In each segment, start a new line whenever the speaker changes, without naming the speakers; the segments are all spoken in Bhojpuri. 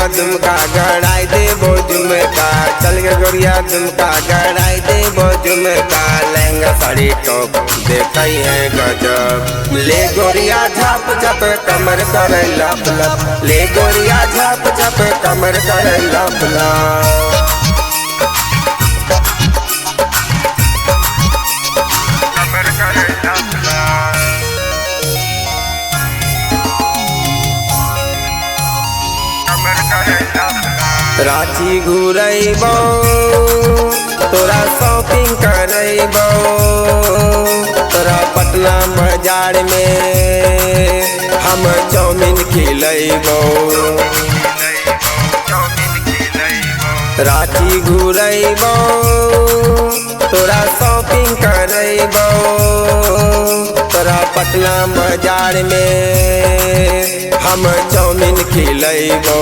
झुमका गड़ाई दे वो झुमका, चल गे गोरिया झुमका गड़ाई दे वो झुमका। लहंगा साड़ी टॉप देखई है गजब, ले गोरिया झाप झाप कमर कर लप लप, ले गोरिया झाप झाप कमर कर लप लप। रांची घूरबो तोरा शॉपिंग करबो, तोरा पटना बाजार में हम चाउमीन खिलैबो। रांची घूरबो तोरा शॉपिंग करबो, तोरा पटना बाजार में हम चाउमीन खिलैबो।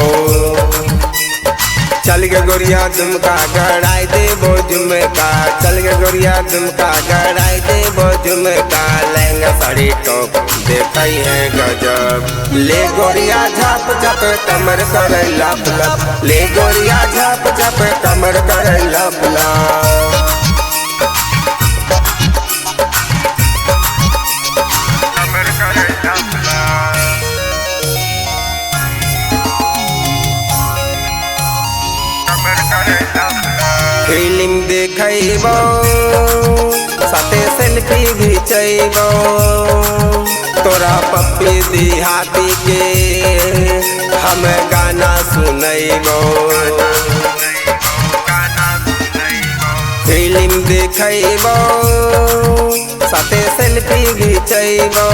चल गे गोरिया झुमका गड़ाई दे वो झुमका, चल गे गोरिया झुमका गड़ाई दे वो झुमका। लहंगा साड़ी टॉप देखई है गजब, ले गोरिया झाप झाप कमर कर लप लप, ले गोरिया झाप झाप कमर कर लप लप। फिल्म देखबो साथे सेल्फी घिचबो, तोरा पप्पी देहाती के हम गाना सुनबो। फिल्म देखबो साथे सेल्फी घिचबो,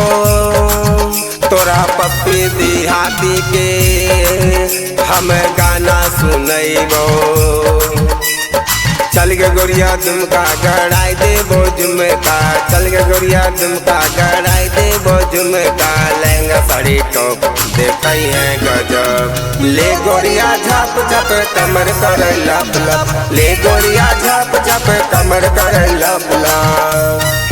तोरा पप्पी देहाती के हम गाना सुनबो। चल गे गोरिया झुमका गड़ाई दे वो झुमका, चल गे गोरिया झुमका गड़ाई दे वो झुमका। लहंगा साड़ी टॉप देखई है गजब, ले गोरिया झाप झाप कमर कर लप लप, ले गोरिया झाप झाप कमर कर लप लप।